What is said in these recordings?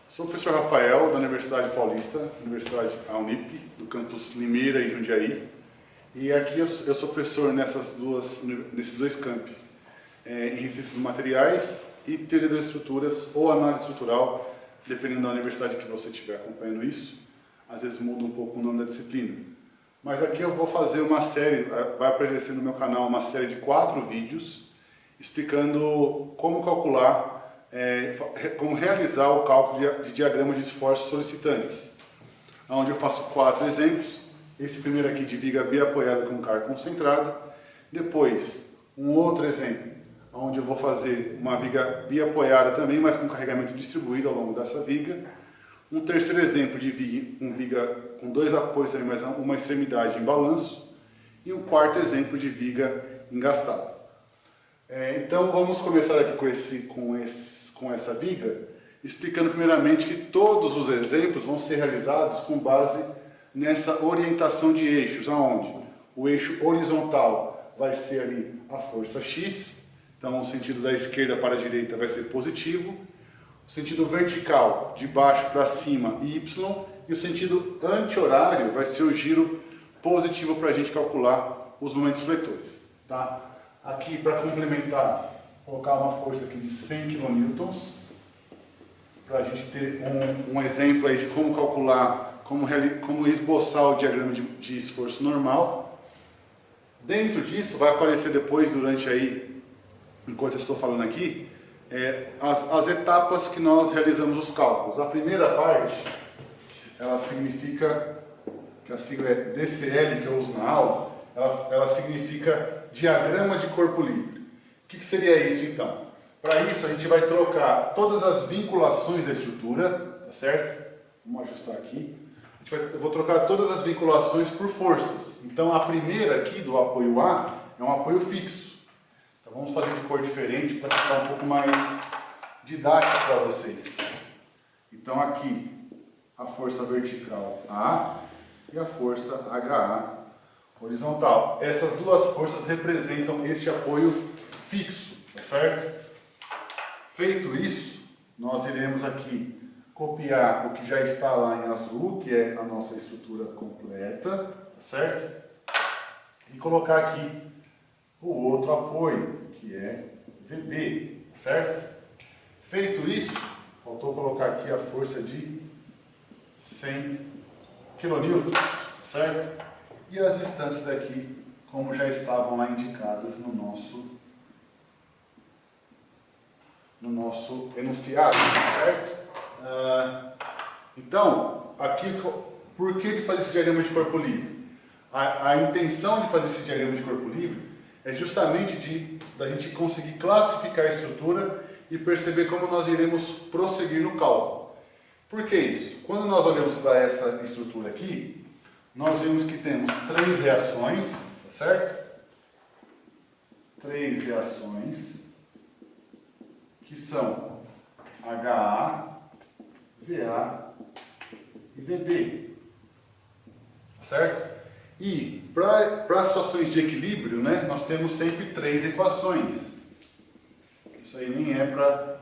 Sou o professor Rafael, da Universidade Paulista, Universidade Unip, do campus Limeira e Jundiaí. E aqui eu sou professor nesses dois campi, em ciências dos materiais e teoria das estruturas ou análise estrutural, dependendo da universidade que você estiver acompanhando isso. Às vezes muda um pouco o nome da disciplina. Mas aqui eu vou fazer uma série, vai aparecer no meu canal uma série de 4 vídeos explicando como calcular, como realizar o cálculo de diagrama de esforços solicitantes, onde eu faço 4 exemplos. Esse primeiro aqui de viga biapoiada com carga concentrada. Depois, um outro exemplo, onde eu vou fazer uma viga biapoiada também, mas com carregamento distribuído ao longo dessa viga. Um terceiro exemplo de viga com 2 apoios também, mas uma extremidade em balanço. E um quarto exemplo de viga engastada. Então vamos começar aqui com essa viga, explicando primeiramente que todos os exemplos vão ser realizados com base nessa orientação de eixos, aonde o eixo horizontal vai ser ali a força X, então o sentido da esquerda para a direita vai ser positivo, o sentido vertical de baixo para cima Y, e o sentido anti-horário vai ser o giro positivo para a gente calcular os momentos fletores. Tá? Aqui, para complementar, vou colocar uma força aqui de 100 kN, para a gente ter um exemplo aí de como calcular, como esboçar o diagrama de esforço normal. Dentro disso, vai aparecer depois, durante aí, enquanto eu estou falando aqui, as etapas que nós realizamos os cálculos. A primeira parte, ela significa, que a sigla é DCL, que eu uso na aula, ela significa diagrama de corpo livre. O que seria isso então? Para isso a gente vai trocar todas as vinculações da estrutura, tá certo? Vamos ajustar aqui. Eu vou trocar todas as vinculações por forças. Então a primeira aqui do apoio A é um apoio fixo. Então vamos fazer de cor diferente para ficar um pouco mais didático para vocês. Então aqui a força vertical A e a força HA horizontal. Essas duas forças representam este apoio fixo, tá certo? Feito isso, nós iremos aqui copiar o que já está lá em azul, que é a nossa estrutura completa, tá certo? E colocar aqui o outro apoio, que é VB, tá certo? Feito isso, faltou colocar aqui a força de 100 kN, certo? E as distâncias aqui, como já estavam lá indicadas no nosso enunciado, certo? Então, aqui, por que fazer esse diagrama de corpo livre? A intenção de fazer esse diagrama de corpo livre é justamente da gente conseguir classificar a estrutura e perceber como nós iremos prosseguir no cálculo. Por que isso? Quando nós olhamos para essa estrutura aqui, nós vemos que temos 3 reações, tá certo? 3 reações que são HA, VA e VB, certo? E para situações de equilíbrio, né, nós temos sempre 3 equações. Isso aí nem é para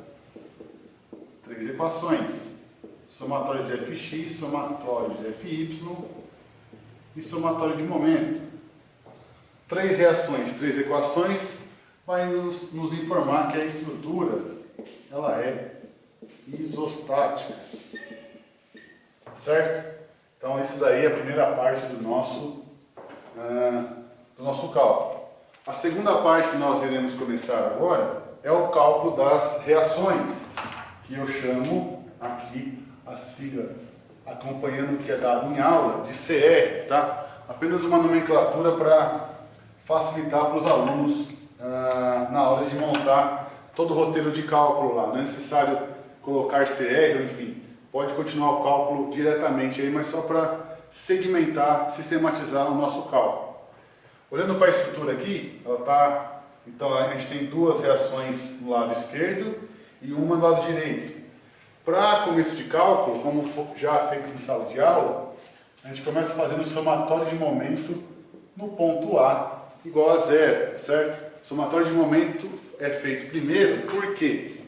3 equações. Somatório de Fx, somatório de Fy e somatório de momento. 3 reações, 3 equações, vai nos informar que a estrutura ela é isostática, certo? Então isso daí é a primeira parte do nosso cálculo. A segunda parte que nós iremos começar agora é o cálculo das reações, que eu chamo aqui a sigla, acompanhando o que é dado em aula, de CR, tá? Apenas uma nomenclatura para facilitar para os alunos na hora de montar todo o roteiro de cálculo lá. Não é necessário colocar CR, enfim, pode continuar o cálculo diretamente aí, mas só para segmentar, sistematizar o nosso cálculo. Olhando para a estrutura aqui, então a gente tem 2 reações no lado esquerdo e uma no lado direito. Para começo de cálculo, como já feito em sala de aula, a gente começa fazendo o somatório de momento no ponto A igual a 0, tá certo? O somatório de momento é feito primeiro, por quê?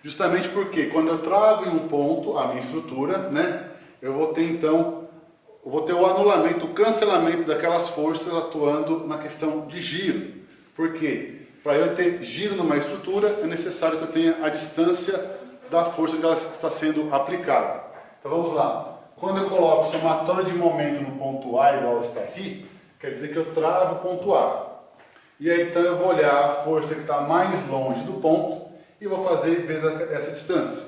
Justamente porque quando eu travo em um ponto a minha estrutura, né, eu vou ter então, o anulamento, o cancelamento daquelas forças atuando na questão de giro. Por quê? Para eu ter giro numa estrutura, é necessário que eu tenha a distância da força que ela está sendo aplicada. Então vamos lá. Quando eu coloco somatório de momento no ponto A igual está aqui, quer dizer que eu travo o ponto A. E aí então eu vou olhar a força que está mais longe do ponto e vou fazer vezes essa distância.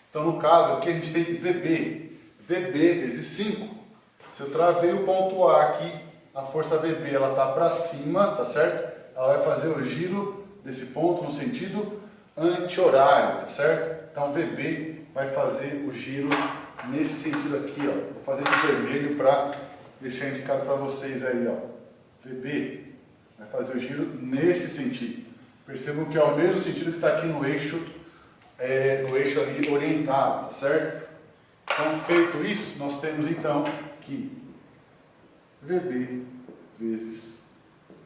Então no caso aqui a gente tem VB. VB vezes 5. Se eu travei o ponto A aqui, a força VB ela está para cima, tá certo? Ela vai fazer o giro desse ponto no sentido anti-horário, tá certo? Então VB vai fazer o giro nesse sentido aqui, ó. Vou fazer de vermelho para deixar indicado para vocês aí, ó. VB vai fazer o giro nesse sentido. Percebam que é o mesmo sentido que está aqui no eixo ali orientado, tá certo? Então, feito isso, nós temos então que VB vezes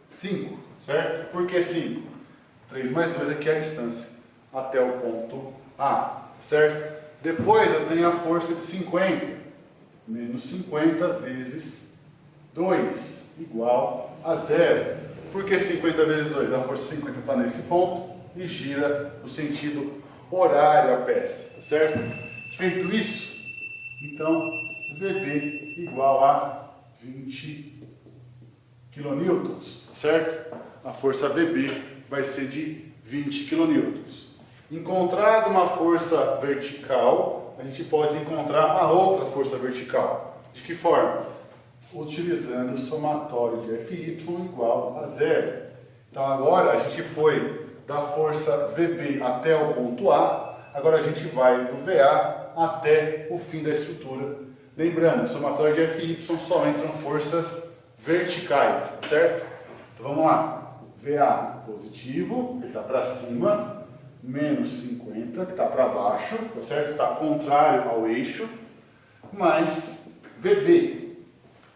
5, certo? Por que 5? 3 mais 2 aqui é a distância até o ponto A, certo? Depois eu tenho a força de 50, menos 50 vezes 2, igual a 0. Por que 50 vezes 2? A força 50 está nesse ponto e gira no sentido horário a peça, tá certo? Feito isso, então VB igual a 20 kN, certo? A força VB vai ser de 20 kN. Encontrada uma força vertical, a gente pode encontrar uma outra força vertical. De que forma? Utilizando o somatório de Fy igual a 0. Então agora a gente foi da força VB até o ponto A, agora a gente vai do VA até o fim da estrutura. Lembrando, no somatório de Fy só entram forças verticais, certo? Então vamos lá. VA positivo, que está para cima, menos 50, que está para baixo, tá certo? Está contrário ao eixo, mais VB.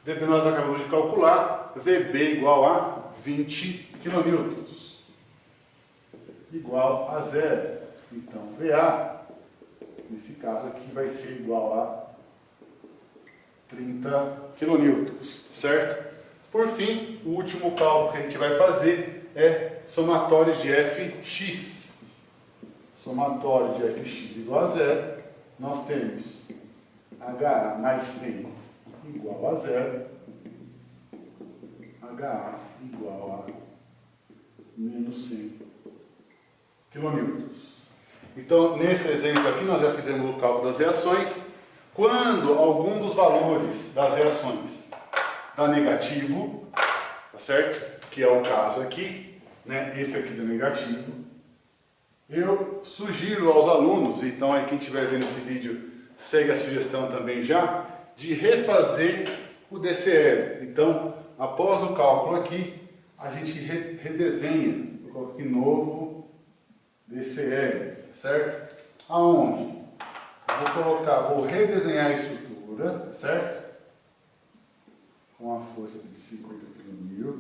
VB nós acabamos de calcular, VB igual a 20 kN, igual a 0. Então, VA, nesse caso aqui, vai ser igual a 30 kN, certo? Por fim, o último cálculo que a gente vai fazer é somatório de Fx. Somatório de Fx igual a 0, nós temos HA mais 100 igual a 0, HA igual a menos 100 kN. Então, nesse exemplo aqui, nós já fizemos o cálculo das reações. Quando algum dos valores das reações dá negativo, tá certo? Que é o caso aqui, né? Esse aqui dá negativo. Eu sugiro aos alunos, então aí quem estiver vendo esse vídeo, segue a sugestão também já, de refazer o DCL. Então, após o cálculo aqui, a gente redesenha. Eu coloco aqui novo DCL, certo? Aonde? Vou redesenhar a estrutura, certo? Com a força de 50 kN,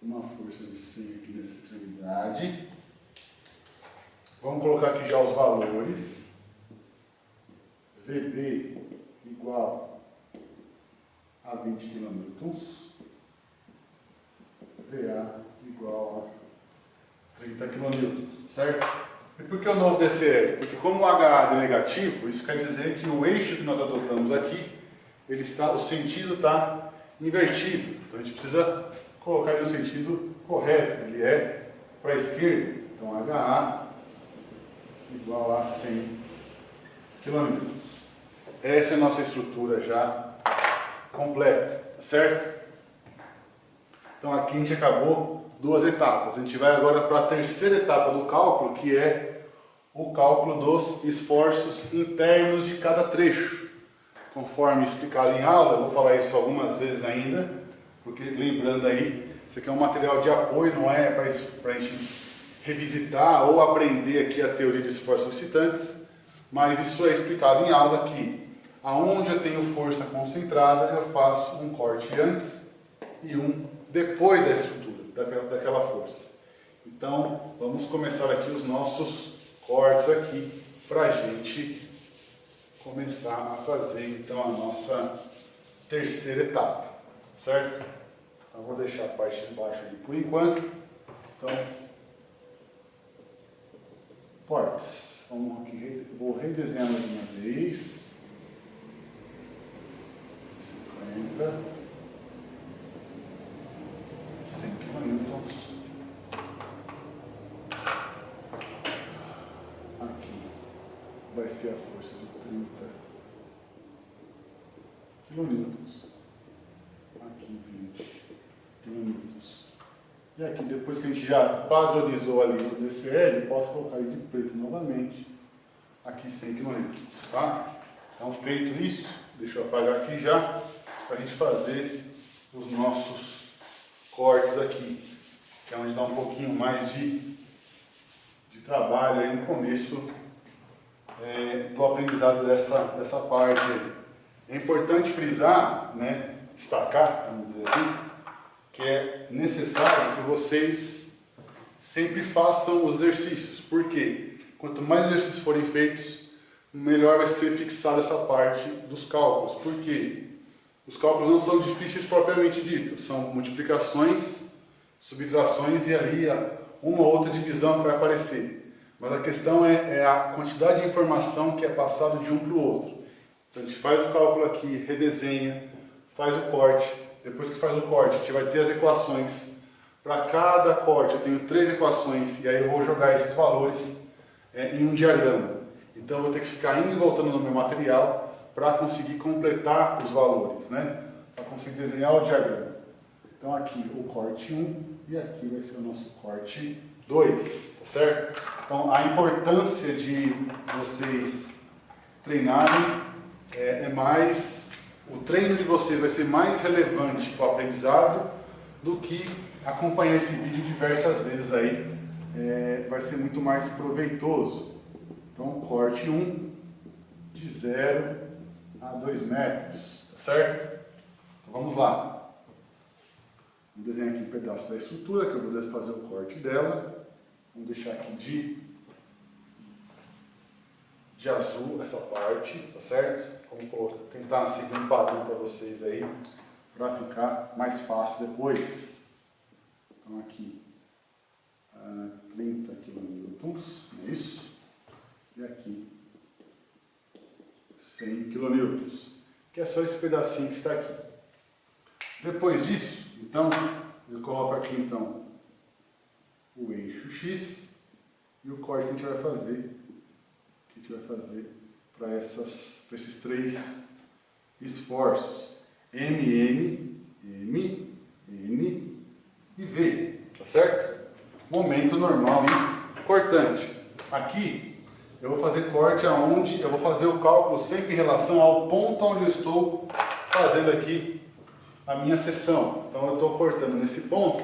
uma força de 100 aqui nessa extremidade. Vamos colocar aqui já os valores. VB igual a 20 kN, VA igual a 30 kN, certo? E por que o novo DCL? Porque como o HA é negativo, isso quer dizer que o eixo que nós adotamos aqui, o sentido está invertido. Então a gente precisa colocar ele no sentido correto, ele é para a esquerda. Então HA igual a 100 kN. Essa é a nossa estrutura já completa, tá certo? Então aqui a gente acabou 2 etapas. A gente vai agora para a terceira etapa do cálculo, que é o cálculo dos esforços internos de cada trecho. Conforme explicado em aula, eu vou falar isso algumas vezes ainda, porque lembrando aí, isso aqui é um material de apoio, não é para a gente revisitar ou aprender aqui a teoria de esforços excitantes, mas isso é explicado em aula que aonde eu tenho força concentrada, eu faço um corte antes e um depois da estrutura, daquela força. Então, vamos começar aqui os nossos cortes aqui para a gente começar a fazer então a nossa terceira etapa, certo? Então vou deixar a parte de baixo ali por enquanto. Então, cortes. Vamos aqui, vou redesenhar mais uma vez. 50, 100 kN. Aqui vai ser a força de 30 kN. Aqui 20 kN. E aqui, depois que a gente já padronizou ali o DCL, posso colocar ele de preto novamente. Aqui 100 kN, tá? Então, feito isso, deixa eu apagar aqui já, para a gente fazer os nossos cortes aqui, que é onde dá um pouquinho mais de trabalho aí no começo do aprendizado dessa parte aí. É importante frisar, né, destacar, vamos dizer assim, que é necessário que vocês sempre façam os exercícios. Por quê? Quanto mais exercícios forem feitos, melhor vai ser fixada essa parte dos cálculos. Por quê? Os cálculos não são difíceis propriamente dito, são multiplicações, subtrações e ali uma ou outra divisão que vai aparecer. Mas a questão é a quantidade de informação que é passada de um para o outro. Então a gente faz o cálculo aqui, redesenha, faz o corte. Depois que faz o corte, a gente vai ter as equações. Para cada corte eu tenho 3 equações e aí eu vou jogar esses valores em um diagrama. Então eu vou ter que ficar indo e voltando no meu material para conseguir completar os valores, né? Para conseguir desenhar o diagrama. Então aqui o corte 1 e aqui vai ser o nosso corte 2, tá certo? Então a importância de vocês treinarem é mais... O treino de vocês vai ser mais relevante para o aprendizado do que acompanhar esse vídeo diversas vezes aí. Vai ser muito mais proveitoso. Então corte 1 de 0 a 2 metros, tá certo? Então vamos lá. Vou desenhar aqui um pedaço da estrutura, que eu vou fazer o corte dela. Vamos deixar aqui de azul essa parte, tá certo? Vamos tentar seguir um padrão para vocês aí, para ficar mais fácil depois. Então aqui, 30 kN, é isso? E aqui, 100 kN, que é só esse pedacinho que está aqui. Depois disso, então, eu coloco aqui então o eixo X e o corte que a gente vai fazer, para esses 3 esforços, M, N e V, tá certo? Momento normal e cortante. Aqui eu vou fazer corte aonde eu vou fazer o cálculo sempre em relação ao ponto onde eu estou fazendo aqui a minha seção. Então eu estou cortando nesse ponto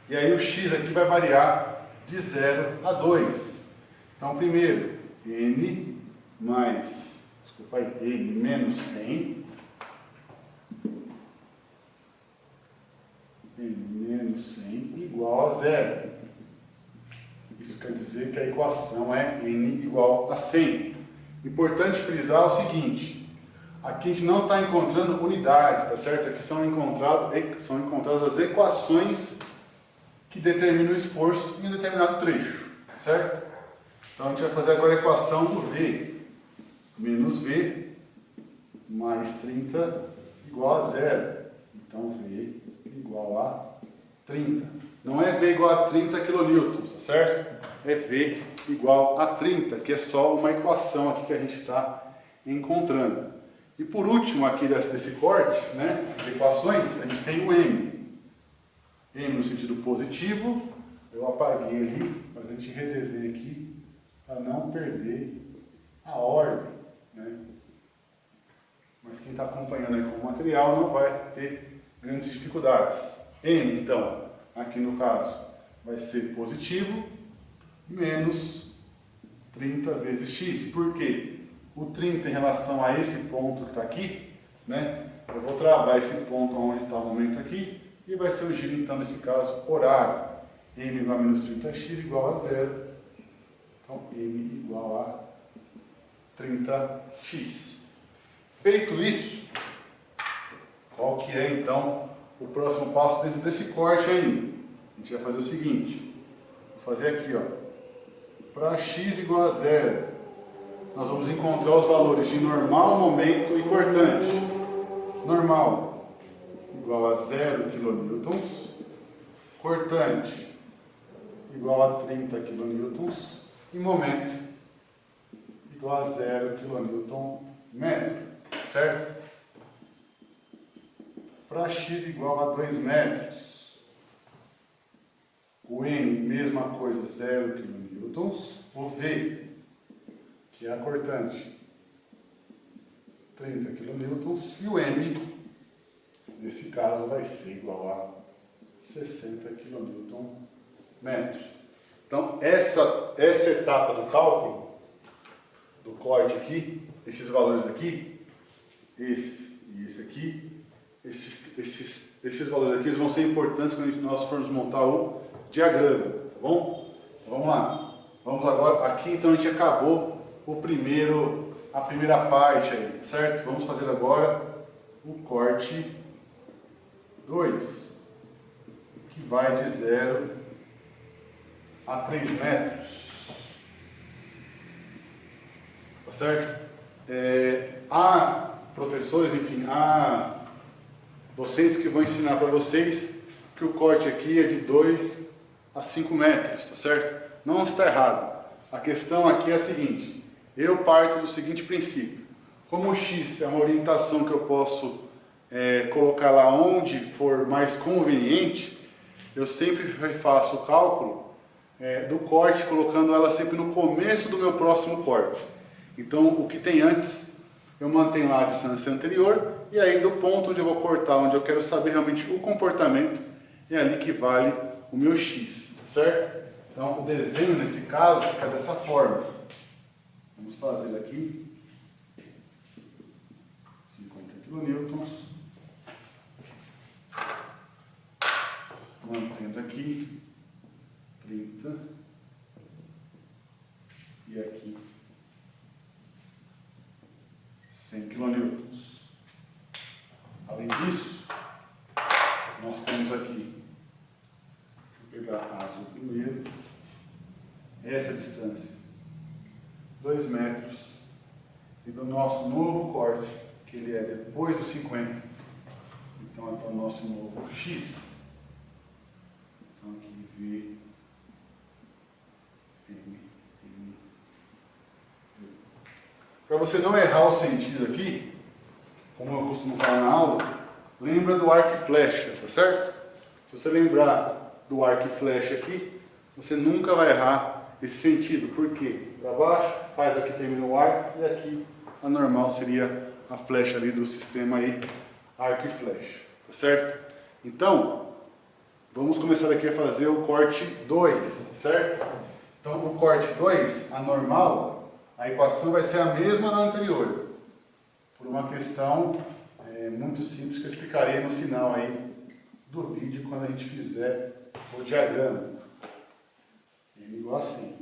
e aí o X aqui vai variar de 0 a 2. Então primeiro, N menos 100, igual a 0. Isso quer dizer que a equação é N igual a 100. Importante frisar o seguinte, aqui a gente não está encontrando unidades, tá certo? Aqui são encontradas as equações que determinam o esforço em um determinado trecho, certo? Então a gente vai fazer agora a equação do V. Menos V mais 30 igual a 0. Então V igual a 30. Não é V igual a 30 kN, tá certo? É V igual a 30, que é só uma equação aqui que a gente está encontrando. E por último aqui desse corte, né, de equações, a gente tem o M. M no sentido positivo, eu apaguei ali, mas a gente redesenha aqui para não perder a ordem, né? Mas quem está acompanhando aí com o material não vai ter grandes dificuldades. M, então, aqui no caso, vai ser positivo, menos 30 vezes x. Por quê? O 30 em relação a esse ponto que está aqui, né? Eu vou travar esse ponto onde está o momento aqui, e vai ser o giro, então, nesse caso, horário. M igual a menos 30x igual a 0. Então, M igual a 30x. Feito isso, qual que é então o próximo passo dentro desse corte ainda? A gente vai fazer o seguinte, vou fazer aqui, ó, para x igual a 0, nós vamos encontrar os valores de normal, momento e cortante. Normal igual a 0 kN, cortante igual a 30 kN e momento igual a 0 kN/metro, certo? Para x igual a 2 metros, o n, mesma coisa, 0 kN, o v, que é a cortante, 30 kN, e o m, nesse caso, vai ser igual a 60 kN/metro. Então, essa etapa do cálculo, do corte aqui, esses valores aqui, esse e esse aqui, esses valores aqui, eles vão ser importantes quando nós formos montar o diagrama, tá bom? Vamos lá. Vamos agora, aqui então a gente acabou a primeira parte aí, certo? Vamos fazer agora o corte 2, que vai de 0 a 3 metros, tá certo? Há professores, enfim, há docentes que vão ensinar para vocês que o corte aqui é de 2 a 5 metros, tá certo? Não está errado. A questão aqui é a seguinte, eu parto do seguinte princípio, como o x é uma orientação que eu posso colocar lá onde for mais conveniente, eu sempre refaço o cálculo do corte, colocando ela sempre no começo do meu próximo corte. Então, o que tem antes, eu mantenho lá a distância anterior, e aí do ponto onde eu vou cortar, onde eu quero saber realmente o comportamento, é ali que vale o meu x, certo? Então, o desenho nesse caso fica dessa forma. Vamos fazer aqui 50 kN, mantendo aqui 30 e aqui 100 kN. Além disso, nós temos aqui, vou pegar a azul primeiro, essa distância, 2 metros, e do nosso novo corte, que ele é depois dos 50, então é para o nosso novo x. Então aqui V, M, M, V. Para você não errar o sentido aqui, como eu costumo falar na aula, lembra do arco e flecha, tá certo? Se você lembrar do arco e flecha aqui, você nunca vai errar esse sentido. Por quê? Para baixo, faz aqui, termina o arco, e aqui a normal seria a flecha ali do sistema aí, arco e flecha, tá certo? Então, vamos começar aqui a fazer o corte 2, certo? Então, o corte 2, a normal, a equação vai ser a mesma da anterior, por uma questão muito simples que eu explicarei no final aí do vídeo, quando a gente fizer o diagrama. Ele igual assim.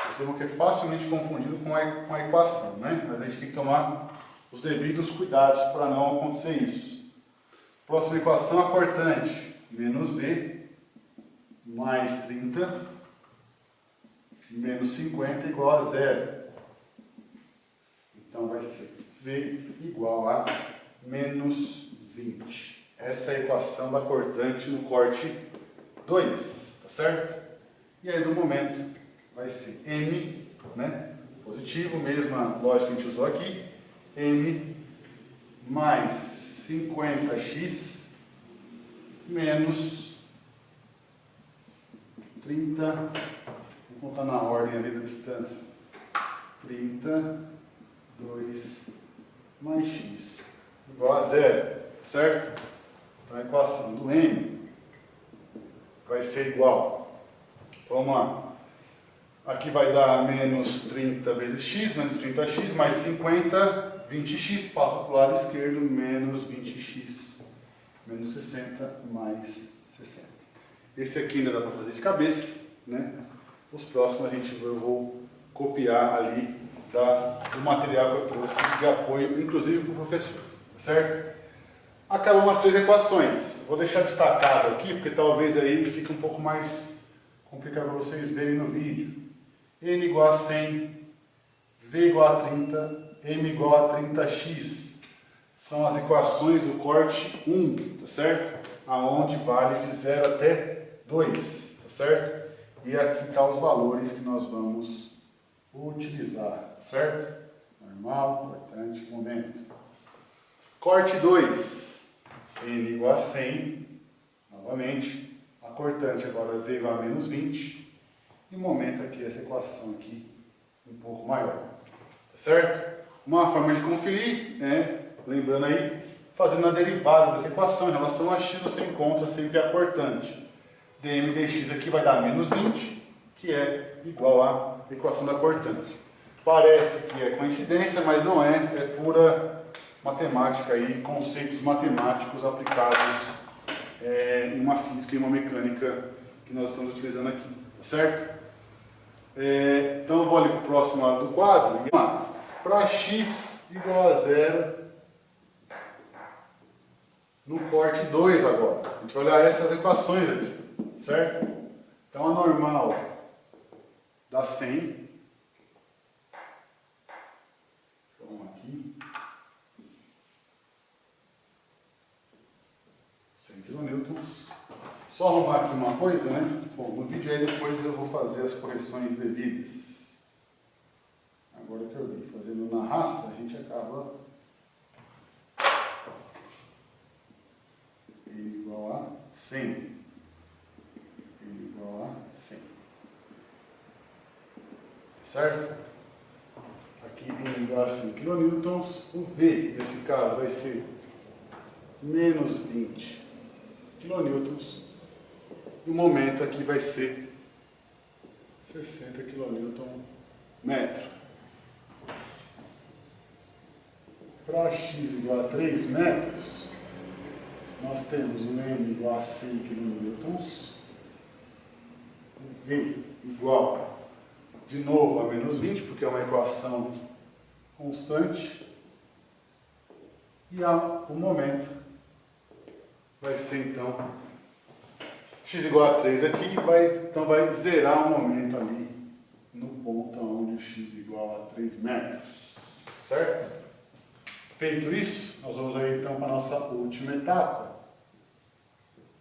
Vocês vão ter facilmente confundido com a equação, né? Mas a gente tem que tomar os devidos cuidados para não acontecer isso. Próxima equação, a cortante, menos V, mais 30, menos 50 igual a 0. Então vai ser V igual a menos 20. Essa é a equação da cortante no corte 2, tá certo? E aí do momento vai ser M, né? Positivo, mesma lógica que a gente usou aqui, M mais 50x menos 30, vamos contar na ordem ali da distância, 32 mais x igual a 0, certo? Então a equação do M vai ser igual, vamos lá, aqui vai dar menos 30 vezes x, menos 30x, mais 50, 20x, passa para o lado esquerdo, menos 20x, menos 60, mais 60. Esse aqui ainda dá para fazer de cabeça, né? Os próximos eu vou copiar ali do material que eu trouxe de apoio, inclusive para o professor, certo? Acabam as 3 equações. Vou deixar destacado aqui, porque talvez aí fique um pouco mais complicado para vocês verem no vídeo. N igual a 100, V igual a 30, M igual a 30x. São as equações do corte 1, tá certo? Aonde vale de 0 até 2, tá certo? E aqui estão os valores que nós vamos utilizar, certo? Normal, importante, momento. Corte 2, N igual a 100, novamente. A cortante agora V igual a menos 20. E o momento aqui, essa equação aqui, um pouco maior, tá certo? Uma forma de conferir lembrando aí, fazendo a derivada dessa equação em relação a x, você encontra sempre a cortante. dm dx aqui vai dar menos 20, que é igual à equação da cortante. Parece que é coincidência, mas não é, é pura matemática aí, conceitos matemáticos aplicados em uma física e uma mecânica que nós estamos utilizando aqui, tá certo? Então eu vou ali para o próximo lado do quadro. Para x igual a 0 no corte 2 agora. A gente vai olhar essas equações aqui, certo? Então a normal dá 100. Vamos aqui. 100 kN. Só arrumar aqui uma coisa, né? Bom, no vídeo aí depois eu vou fazer as correções devidas. Agora que eu vi fazendo na raça, a gente acaba N igual a 100. N igual a 100. Certo? Aqui N igual a 100 kN. O V, nesse caso, vai ser menos 20 kN. E o momento aqui vai ser 60 kN metro. Para x igual a 3 metros, nós temos o M igual a 100 kN, o V igual, de novo, a menos 20, porque é uma equação constante, e o momento vai ser, então, x igual a 3 aqui, então vai zerar o momento ali no ponto onde o x igual a 3 metros, certo? Feito isso, nós vamos aí então para a nossa última etapa,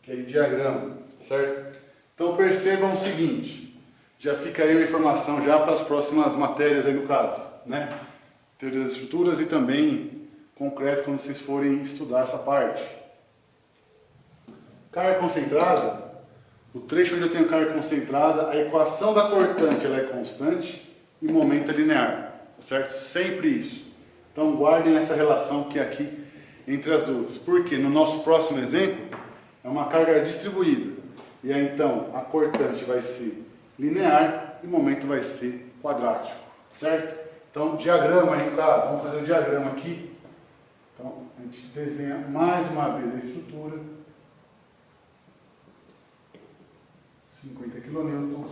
que é de diagrama, certo? Então percebam o seguinte, já fica aí a informação já para as próximas matérias aí no caso, né? Teoria das estruturas e também concreto quando vocês forem estudar essa parte. Carga concentrada, o trecho onde eu tenho carga concentrada, a equação da cortante ela é constante e o momento é linear, certo? Sempre isso. Então guardem essa relação que é aqui entre as duas. Porque no nosso próximo exemplo é uma carga distribuída. E aí então a cortante vai ser linear e o momento vai ser quadrático, certo? Então diagrama aí no caso, vamos fazer o diagrama aqui. Então a gente desenha mais uma vez a estrutura. 50 kN,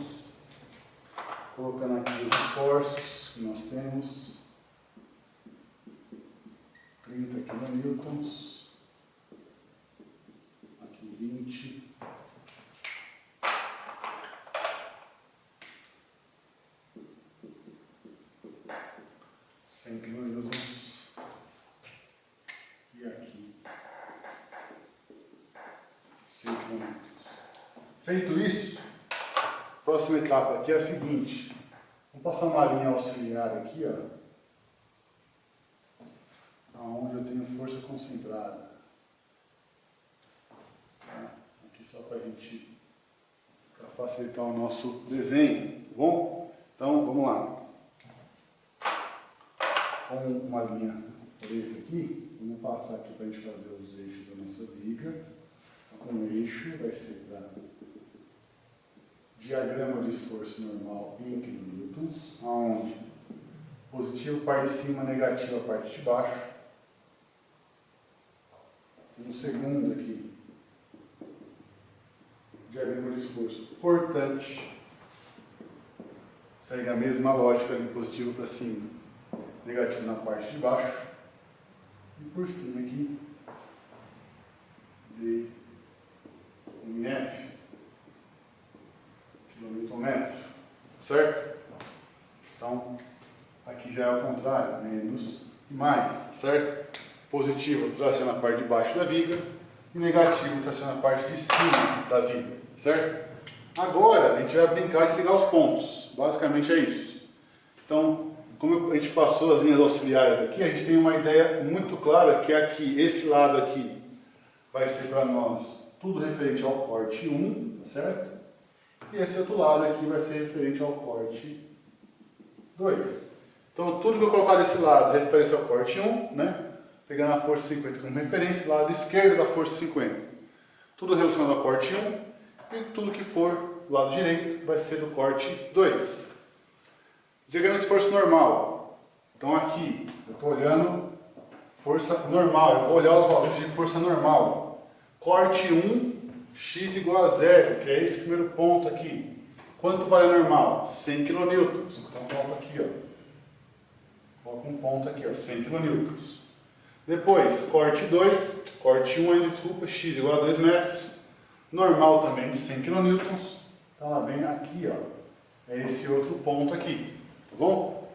colocando aqui os esforços que nós temos, 30 kN, aqui 20, kN, e aqui 100 kN. Feito isso, a próxima etapa aqui é a seguinte. Vamos passar uma linha auxiliar aqui, ó, onde eu tenho força concentrada. Aqui só para a gente, para facilitar o nosso desenho, tá bom? Então, vamos lá. Com uma linha preta aqui, vamos passar aqui para a gente fazer os eixos da nossa viga. Então, o eixo vai ser para diagrama de esforço normal em kilonewtons, onde positivo parte de cima, negativo a parte de baixo. No segundo aqui, diagrama de esforço cortante, segue a mesma lógica de positivo para cima, negativo na parte de baixo. E por fim aqui, D em F, quilonewton-metro, certo? Então, aqui já é o contrário, menos e mais, certo? Positivo traciona a parte de baixo da viga e negativo traciona a parte de cima da viga, certo? Agora, a gente vai brincar de ligar os pontos, basicamente é isso. Então, como a gente passou as linhas auxiliares aqui, a gente tem uma ideia muito clara que aqui, esse lado aqui, vai ser para nós tudo referente ao corte 1, tá certo? E esse outro lado aqui vai ser referente ao corte 2. Então, tudo que eu colocar desse lado é referência ao corte 1, né? Pegando a força 50 como referência, lado esquerdo da força 50. Tudo relacionado ao corte 1 e tudo que for do lado direito vai ser do corte 2. Diagrama de força normal. Então aqui, eu estou olhando força normal, eu vou olhar os valores de força normal. Corte 1, x igual a 0, que é esse primeiro ponto aqui. Quanto vale a normal? 100 kN. Então coloco aqui, ó. Coloco um ponto aqui, ó, 100 kN. Depois, corte 2, corte 1 ainda, desculpa, x igual a 2 metros. Normal também de 100 kN. Então ela vem aqui, ó. É esse outro ponto aqui, tá bom?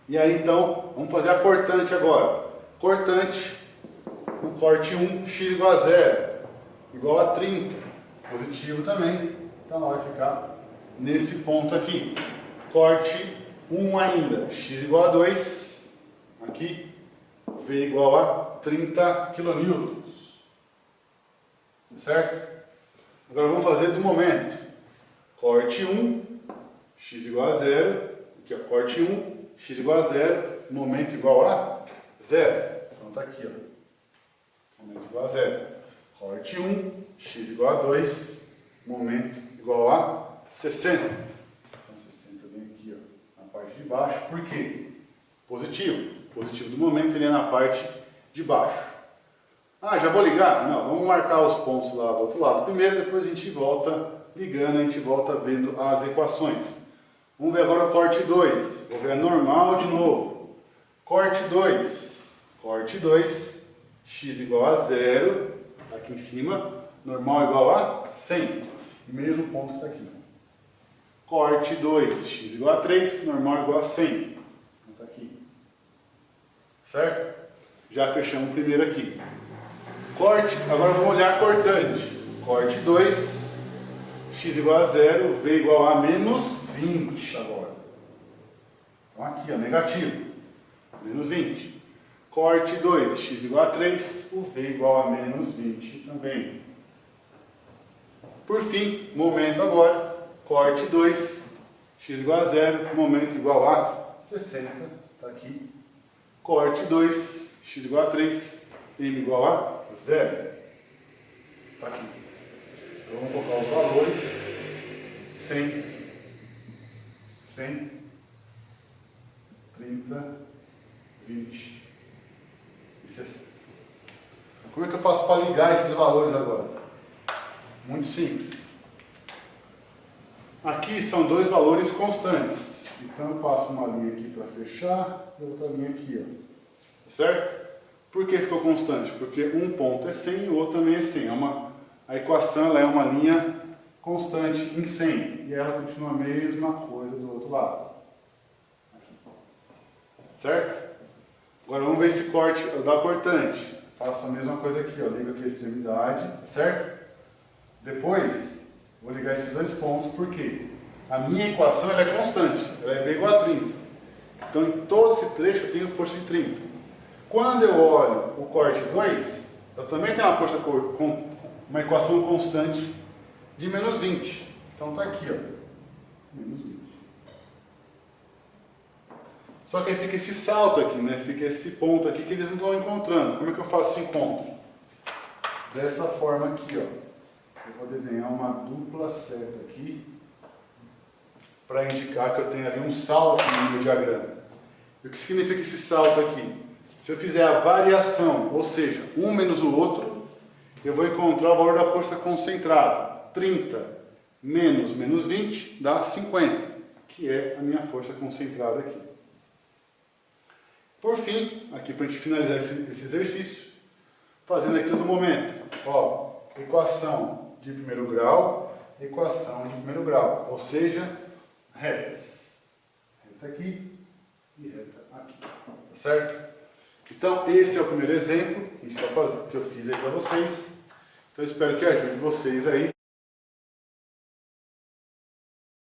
E aí então, vamos fazer a cortante agora. Cortante, no corte 1, x igual a 0, igual a 30. Positivo também, então ela vai ficar nesse ponto aqui. Corte 1 ainda, x igual a 2, aqui, V igual a 30 kN. Certo? Agora vamos fazer do momento. Corte 1, x igual a 0, aqui ó, corte 1, x igual a 0, momento igual a 0. Então está aqui, ó. Momento igual a 0. Corte 1, x igual a 2, momento igual a 60. Então 60 vem aqui, ó, na parte de baixo. Por quê? Positivo. Positivo do momento ele é na parte de baixo. Ah, já vou ligar? Não, vamos marcar os pontos lá do outro lado primeiro, depois a gente volta ligando, a gente volta vendo as equações. Vamos ver agora o corte 2. Vou ver a normal de novo. Corte 2. Corte 2. X igual a 0. Aqui em cima. Normal igual a 100. O mesmo ponto que está aqui. Corte 2. X igual a 3. Normal igual a 100. Está aqui. Certo? Já fechamos o primeiro aqui. Corte, agora vamos olhar cortante. Corte 2, x igual a 0, v igual a menos 20 agora. Então aqui, ó, negativo. Menos 20. Corte 2, x igual a 3, o v igual a menos 20 também. Por fim, momento agora. Corte 2, x igual a 0, momento igual a 60. Está aqui. Corte 2, x igual a 3, m igual a 0. Está aqui. Então vamos colocar os valores. 100, 100, 30, 20 e 60. Como é que eu faço para ligar esses valores agora? Muito simples. Aqui são dois valores constantes. Então eu passo uma linha aqui para fechar e outra linha aqui, ó. Certo? Por que ficou constante? Porque um ponto é 100 e o outro também é 100. A equação ela é uma linha constante em 100 e ela continua a mesma coisa do outro lado. Certo? Agora vamos ver esse corte da cortante. Faço a mesma coisa aqui, ó. Ligo aqui a extremidade, certo? Depois vou ligar esses dois pontos, porque a minha equação ela é constante, ela é V igual a 30. Então em todo esse trecho eu tenho força de 30. Quando eu olho o corte 2, eu também tenho uma equação constante de menos 20. Então está aqui, ó, menos 20. Só que aí fica esse salto aqui, né? Fica esse ponto aqui que eles não estão encontrando. Como é que eu faço esse encontro? Dessa forma aqui, ó. Eu vou desenhar uma dupla seta aqui para indicar que eu tenho ali um salto no meu diagrama. E o que significa esse salto aqui? Se eu fizer a variação, ou seja, um menos o outro, eu vou encontrar o valor da força concentrada, 30. menos menos 20 dá 50, que é a minha força concentrada aqui. Por fim, aqui para a gente finalizar esse exercício, fazendo aqui no momento, ó, equação de primeiro grau, equação de primeiro grau, ou seja, retas. Reta aqui e reta aqui, tá certo? Então, esse é o primeiro exemplo que eu fiz aí para vocês. Então, espero que ajude vocês aí